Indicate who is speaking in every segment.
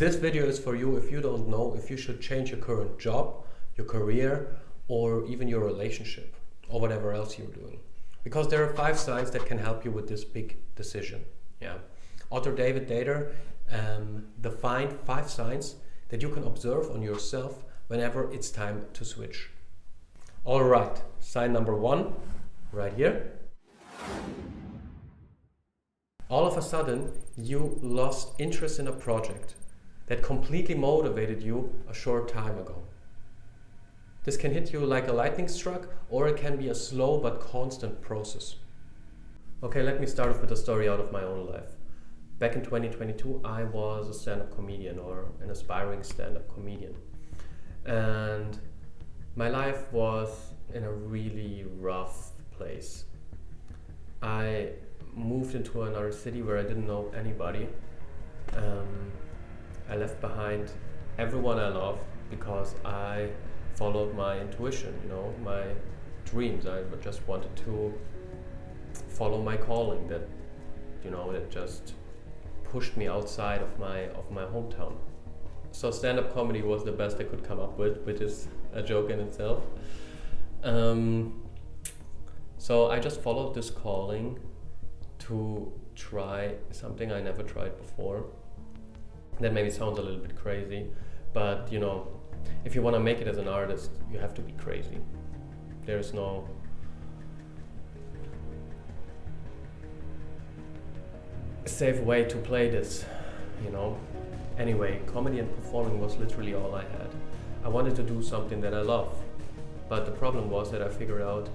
Speaker 1: This video is for you if you don't know if you should change your current job, your career, or even your relationship, or whatever else you're doing. Because there are 5 signs that can help you with this big decision. Yeah. Author David Dater defined 5 signs that you can observe on yourself whenever it's time to switch. All right, sign number 1, right here. All of a sudden, you lost interest in a project that completely motivated you a short time ago. This can hit you like a lightning struck, or it can be a slow but constant process. Okay, let me start off with a story out of my own life. Back in 2022, I was a stand-up comedian, or an aspiring stand-up comedian. And my life was in a really rough place. I moved into another city where I didn't know anybody. I left behind everyone I loved because I followed my intuition, my dreams. I just wanted to follow my calling that just pushed me outside of my hometown. So stand-up comedy was the best I could come up with, which is a joke in itself. So I just followed this calling to try something I never tried before. That maybe sounds a little bit crazy, but if you want to make it as an artist, you have to be crazy. There's no safe way to play this, Anyway, comedy and performing was literally all I had. I wanted to do something that I love, but the problem was that I figured out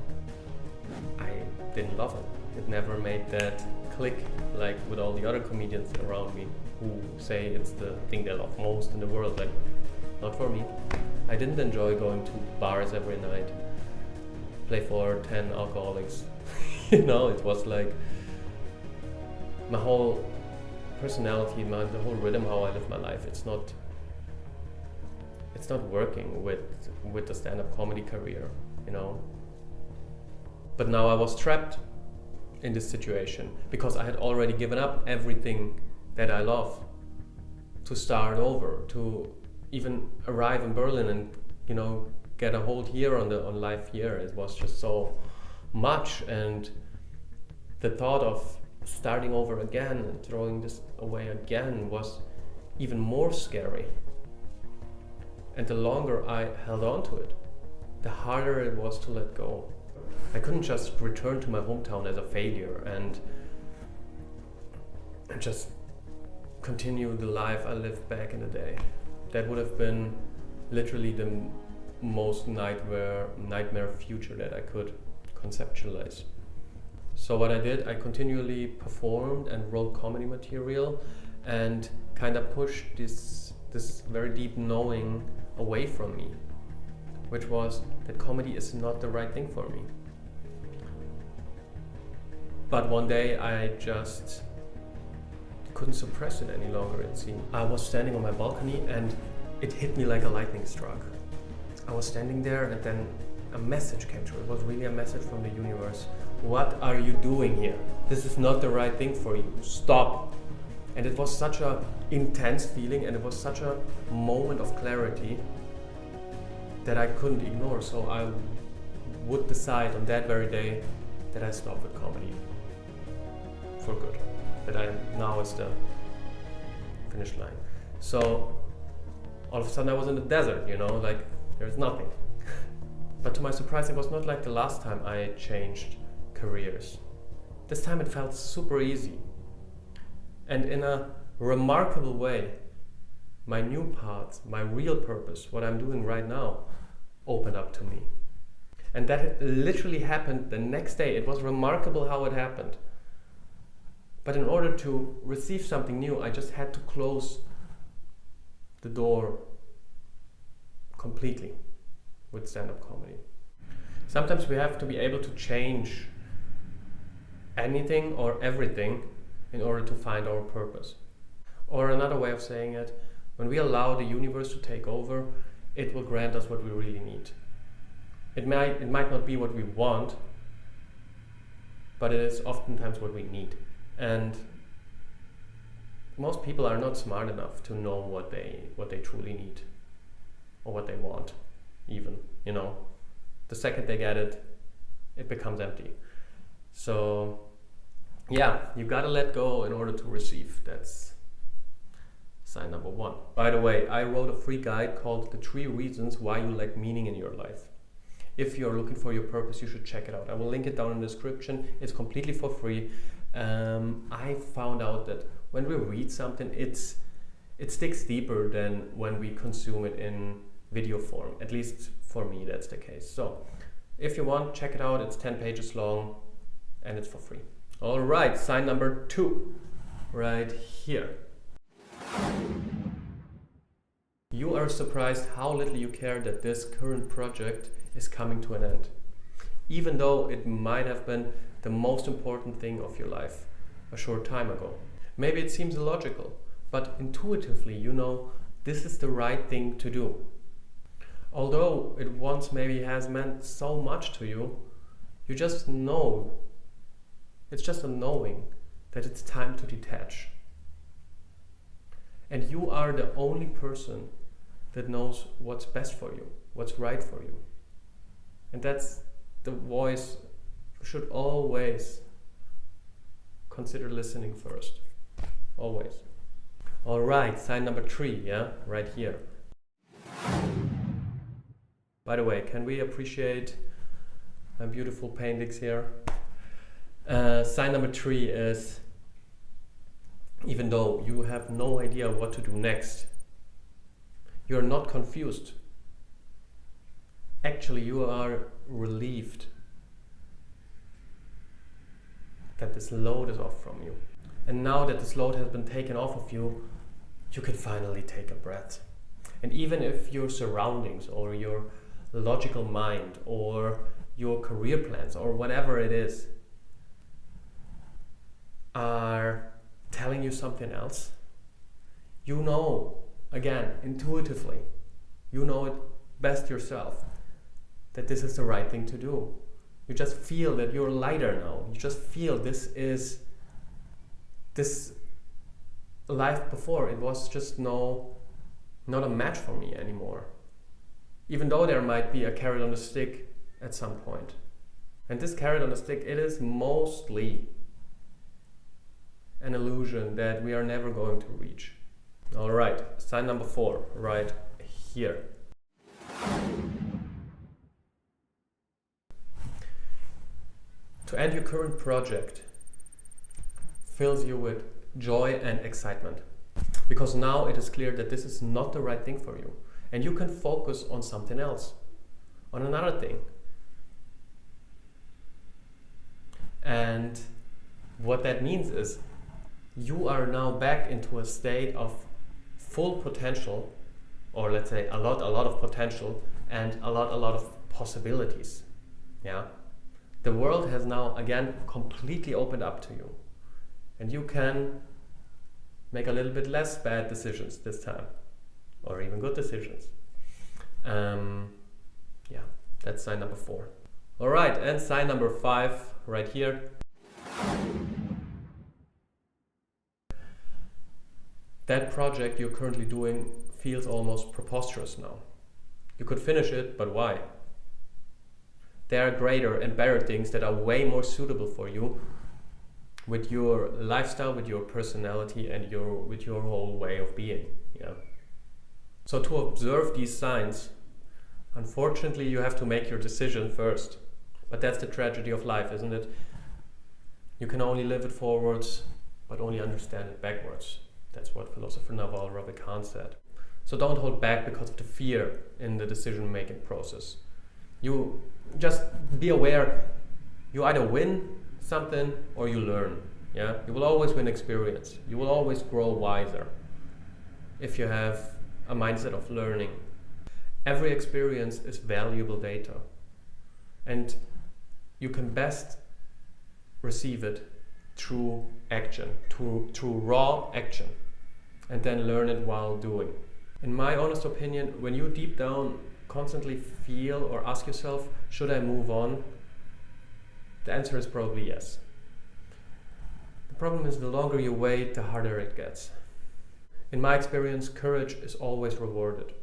Speaker 1: I didn't love it. It never made that click like with all the other comedians around me who say it's the thing they love most in the world. Like, not for me. I didn't enjoy going to bars every night, play for 10 alcoholics. It was like my whole personality, the whole rhythm, how I live my life. It's not working with the stand-up comedy career, But now I was trapped in this situation because I had already given up everything that I love to start over, to even arrive in Berlin and get a hold here on life here. It was just so much, and the thought of starting over again and throwing this away again was even more scary. And the longer I held on to it, the harder it was to let go. I couldn't just return to my hometown as a failure and just continue the life I lived back in the day. That would have been literally the most nightmare future that I could conceptualize. So what I did, I continually performed and wrote comedy material and kind of pushed this very deep knowing away from me, which was that comedy is not the right thing for me. But one day I just couldn't suppress it any longer, it seemed. I was standing on my balcony and it hit me like a lightning struck. I was standing there and then a message came through. It was really a message from the universe. What are you doing here? This is not the right thing for you. Stop. And it was such an intense feeling, and it was such a moment of clarity that I couldn't ignore. So I would decide on that very day that I stopped with comedy for good. That now is the finish line. So all of a sudden I was in the desert, like there's nothing. But to my surprise, it was not like the last time I changed careers. This time it felt super easy. And in a remarkable way, my new path, my real purpose, what I'm doing right now, opened up to me. And that literally happened the next day. It was remarkable how it happened. But in order to receive something new, I just had to close the door completely with stand-up comedy. Sometimes we have to be able to change anything or everything in order to find our purpose. Or another way of saying it, when we allow the universe to take over, it will grant us what we really need. It might not be what we want, but it is oftentimes what we need. And most people are not smart enough to know what they truly need or what they want, even, you know. The second they get it, it becomes empty. So yeah, you gotta let go in order to receive. That's sign number 1. By the way, I wrote a free guide called The 3 Reasons Why You Lack Meaning in Your Life. If you're looking for your purpose, you should check it out. I will link it down in the description. It's completely for free. I found out that when we read something, it sticks deeper than when we consume it in video form. At least for me, that's the case. So if you want, check it out. It's 10 pages long and it's for free. All right, sign number 2, right here. You are surprised how little you care that this current project is coming to an end, even though it might have been the most important thing of your life a short time ago. Maybe it seems illogical, but intuitively you know this is the right thing to do. Although it once maybe has meant so much to you, you just know, it's just a knowing that it's time to detach. And you are the only person that knows what's best for you, what's right for you. And that's the voice you should always consider listening first. Always. All right, sign number 3, yeah, right here. By the way, can we appreciate my beautiful paintings here? Sign number 3 is, even though you have no idea what to do next, you're not confused. Actually, you are relieved that this load is off from you. And now that this load has been taken off of you, you can finally take a breath. And even if your surroundings or your logical mind or your career plans or whatever it is are telling you something else, you know, again, intuitively, you know it best yourself, that this is the right thing to do. You just feel that you're lighter now. You just feel this life before, it was just not a match for me anymore. Even though there might be a carrot on the stick at some point. And this carrot on the stick, it is mostly an illusion that we are never going to reach. All right, sign number 4, right here. To end your current project fills you with joy and excitement, because now it is clear that this is not the right thing for you, and you can focus on something else, on another thing. And what that means is you are now back into a state of full potential, or let's say a lot of potential and a lot of possibilities. Yeah, the world has now again completely opened up to you, and you can make a little bit less bad decisions this time, or even good decisions. Yeah, that's sign number 4. All right, and sign number 5 right here. That project you're currently doing feels almost preposterous now. You could finish it, but why? There are greater and better things that are way more suitable for you with your lifestyle, with your personality, and with your whole way of being. Yeah. So to observe these signs, unfortunately, you have to make your decision first. But that's the tragedy of life, isn't it? You can only live it forwards, but only understand it backwards. That's what philosopher Naval Ravikant said. So don't hold back because of the fear in the decision-making process. You just be aware, you either win something or you learn. Yeah, you will always win experience. You will always grow wiser if you have a mindset of learning. Every experience is valuable data, and you can best receive it through action, through raw action, and then learn it while doing. In my honest opinion, when you deep down constantly feel or ask yourself, should I move on? The answer is probably yes. The problem is the longer you wait, the harder it gets. In my experience, courage is always rewarded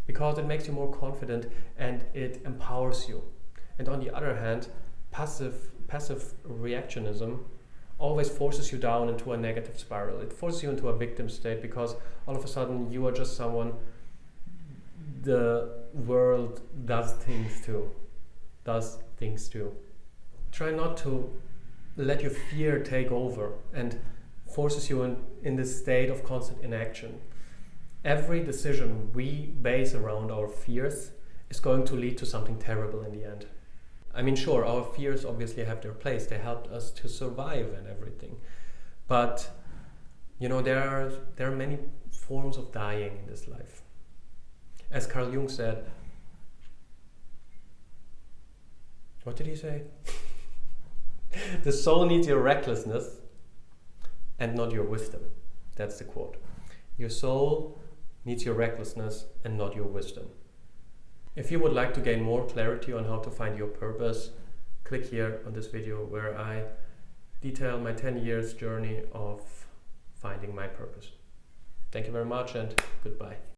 Speaker 1: because it makes you more confident and it empowers you. And on the other hand, passive reactionism always forces you down into a negative spiral. It forces you into a victim state because all of a sudden you are just someone the world does things to. Try not to let your fear take over and forces you in this state of constant inaction. Every decision we base around our fears is going to lead to something terrible in the end. I mean, sure, our fears obviously have their place. They helped us to survive and everything. But, you know, there are many forms of dying in this life. As Carl Jung said, what did he say? The soul needs your recklessness and not your wisdom. That's the quote. Your soul needs your recklessness and not your wisdom. If you would like to gain more clarity on how to find your purpose, click here on this video where I detail my 10 years journey of finding my purpose. Thank you very much and goodbye.